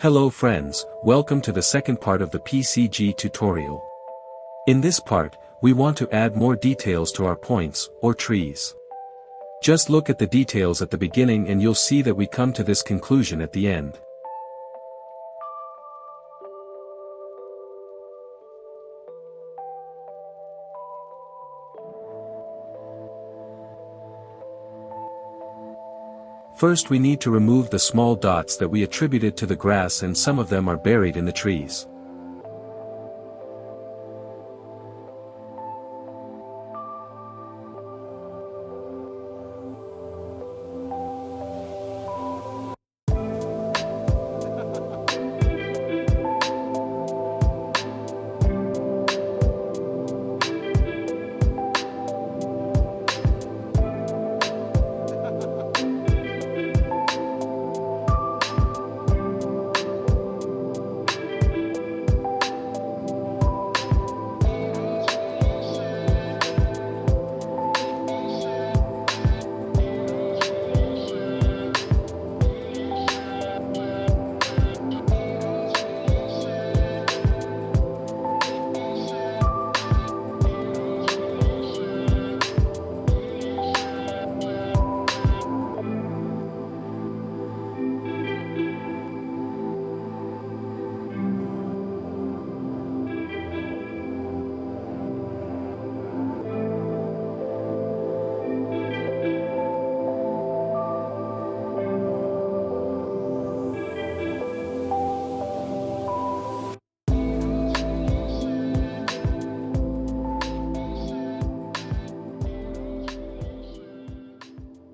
Hello friends, welcome to the second part of the PCG tutorial. In this part, we want to add more details to our points, or trees. Just look at the details at the beginning and you'll see that we come to this conclusion at the end. First we need to remove the small dots that we attributed to the grass, and some of them are buried in the trees.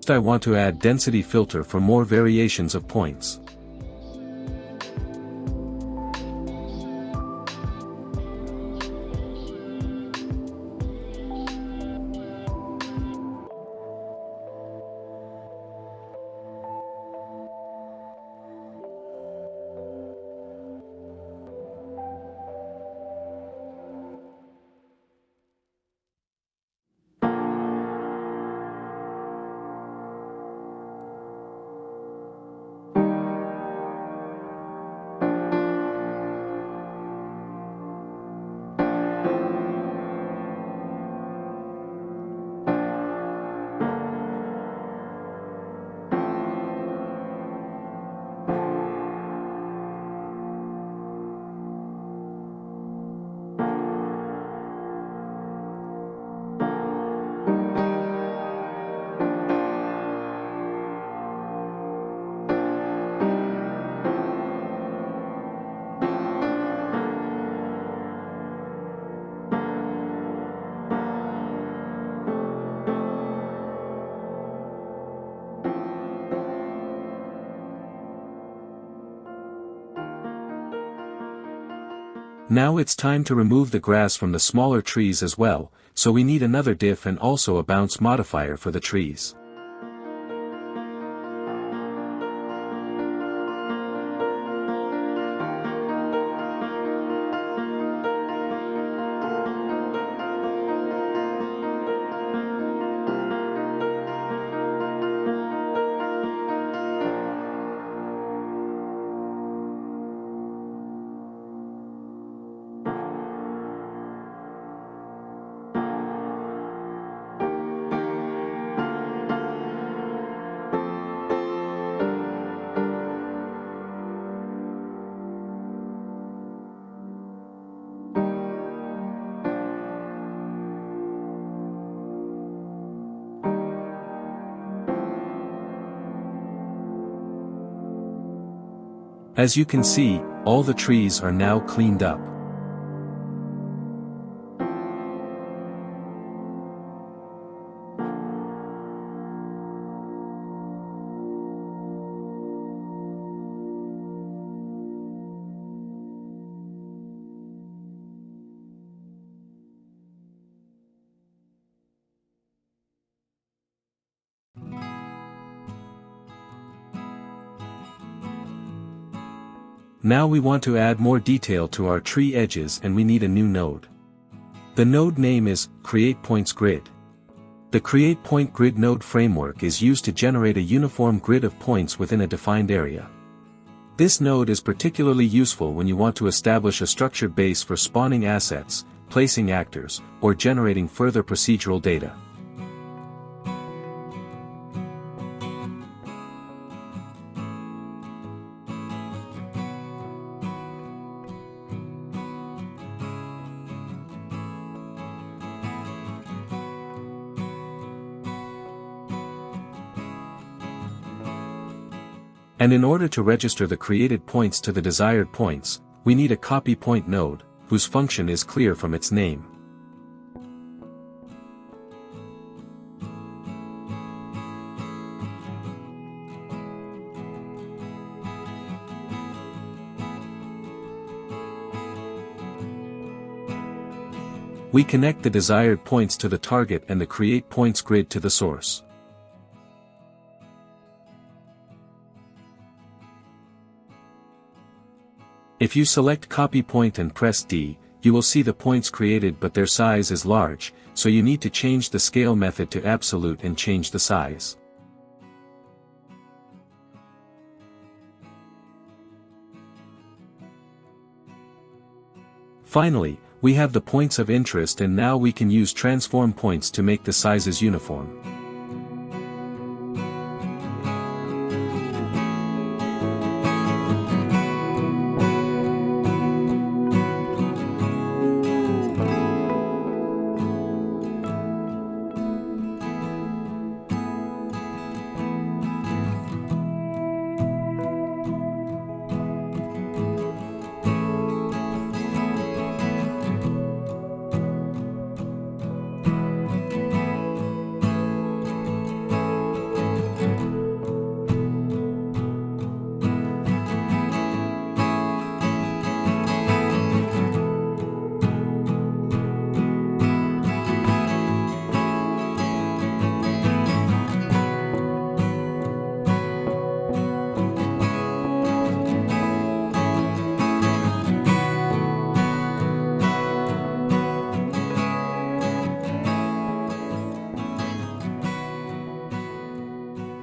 I want to add density filter for more variations of points. Now it's time to remove the grass from the smaller trees as well, so we need another diff and also a bounce modifier for the trees. As you can see, all the trees are now cleaned up. Now we want to add more detail to our tree edges and we need a new node. The node name is Create Points Grid. The Create Point Grid node framework is used to generate a uniform grid of points within a defined area. This node is particularly useful when you want to establish a structured base for spawning assets, placing actors, or generating further procedural data. And in order to register the created points to the desired points, we need a copy point node, whose function is clear from its name. We connect the desired points to the target and the create points grid to the source. If you select copy point and press D, you will see the points created, but their size is large, so you need to change the scale method to absolute and change the size. Finally, we have the points of interest, and now we can use transform points to make the sizes uniform.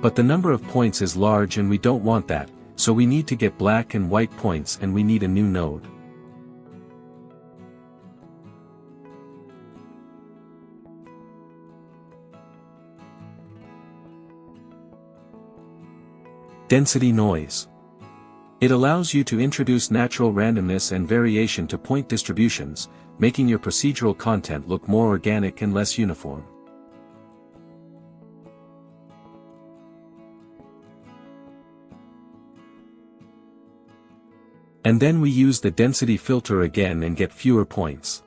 But the number of points is large and we don't want that, so we need to get black and white points, and we need a new node. Density noise. It allows you to introduce natural randomness and variation to point distributions, making your procedural content look more organic and less uniform. And then we use the density filter again and get fewer points.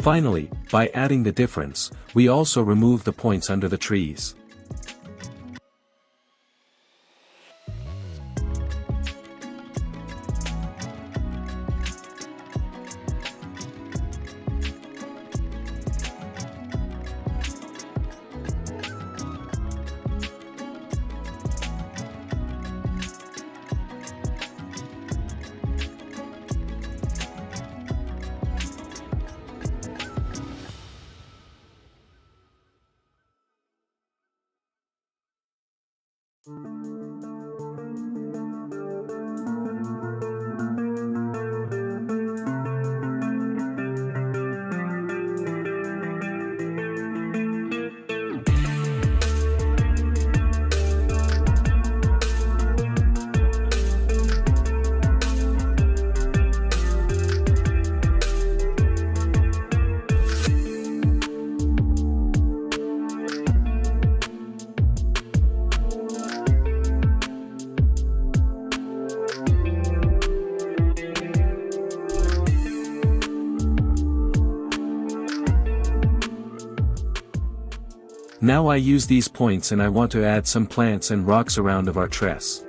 Finally, by adding the difference, we also remove the points under the trees. Now I use these points and I want to add some plants and rocks around of our tress.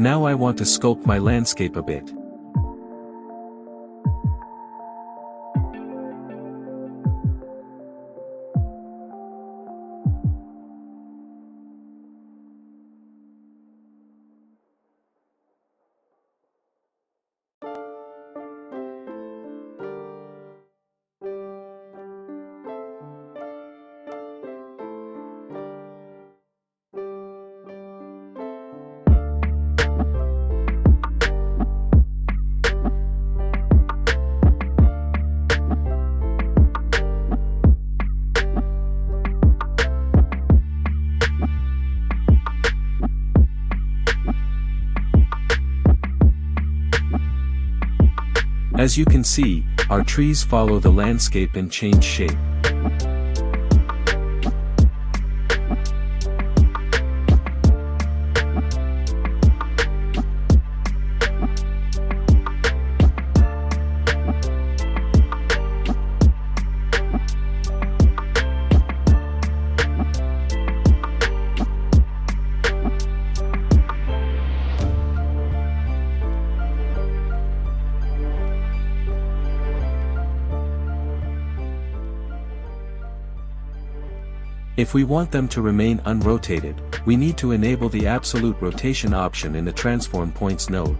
Now I want to sculpt my landscape a bit. As you can see, our trees follow the landscape and change shape. If we want them to remain unrotated, we need to enable the absolute rotation option in the Transform Points node.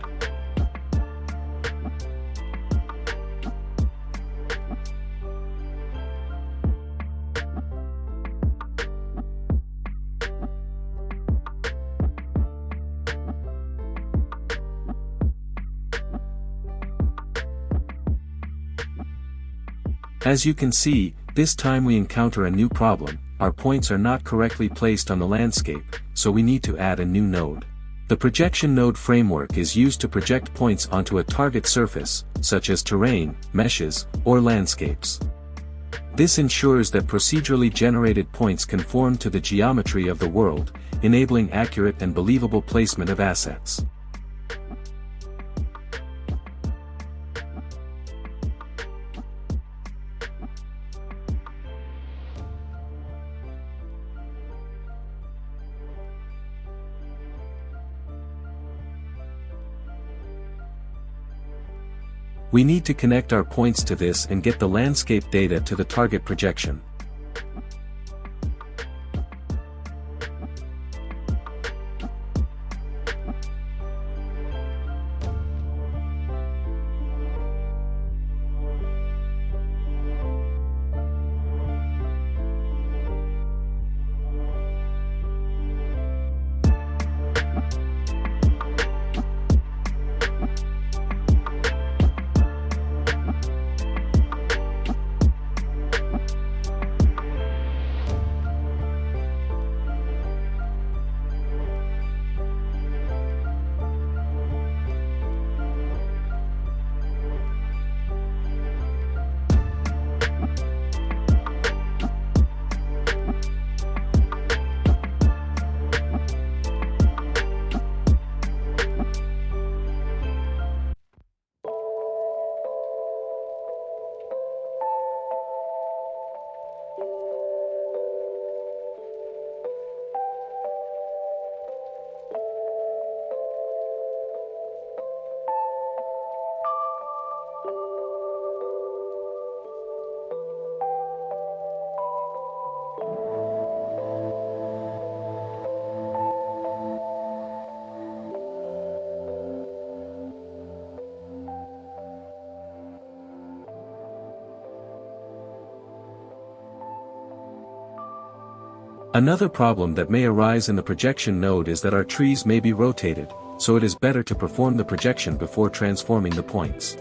As you can see, this time we encounter a new problem. Our points are not correctly placed on the landscape, so we need to add a new node. The projection node framework is used to project points onto a target surface, such as terrain, meshes, or landscapes. This ensures that procedurally generated points conform to the geometry of the world, enabling accurate and believable placement of assets. We need to connect our points to this and get the landscape data to the target projection. Another problem that may arise in the projection node is that our trees may be rotated, so it is better to perform the projection before transforming the points.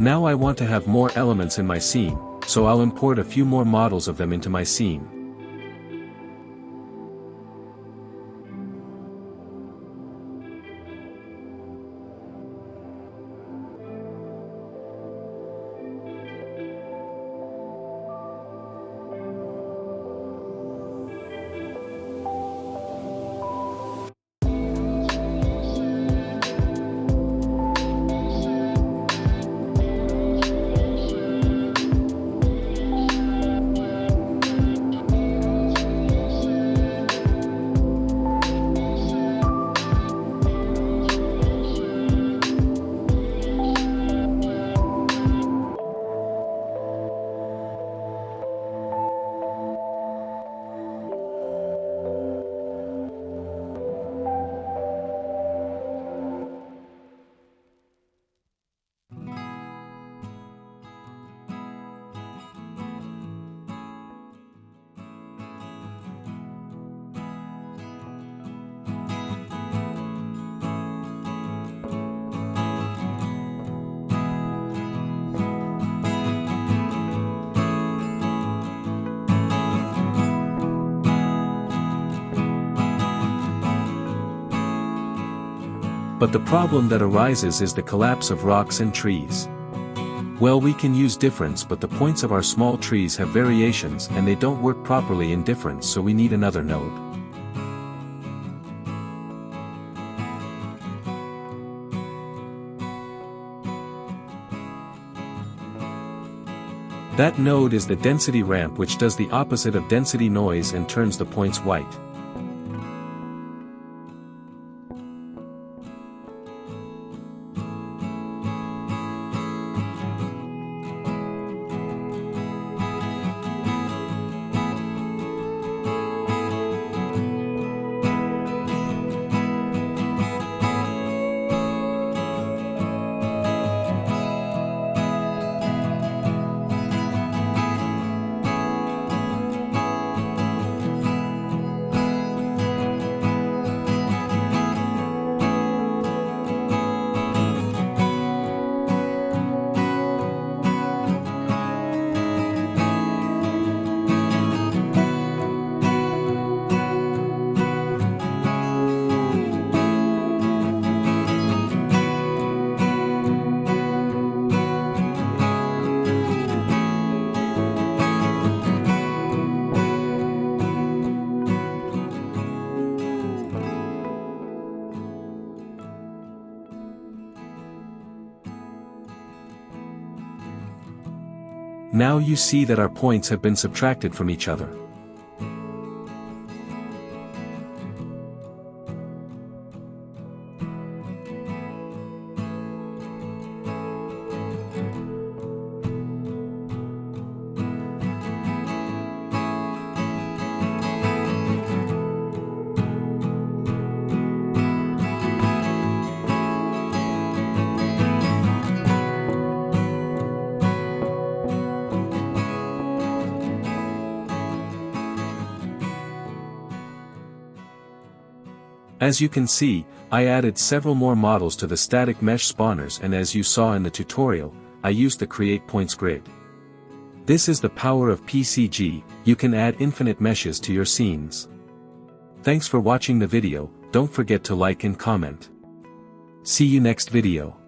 Now I want to have more elements in my scene, so I'll import a few more models of them into my scene. But the problem that arises is the collapse of rocks and trees. Well, we can use difference, but the points of our small trees have variations and they don't work properly in difference, so we need another node. That node is the density ramp, which does the opposite of density noise and turns the points white. Now you see that our points have been subtracted from each other. As you can see, I added several more models to the static mesh spawners, and as you saw in the tutorial, I used the Create Points grid. This is the power of PCG, you can add infinite meshes to your scenes. Thanks for watching the video, don't forget to like and comment. See you next video.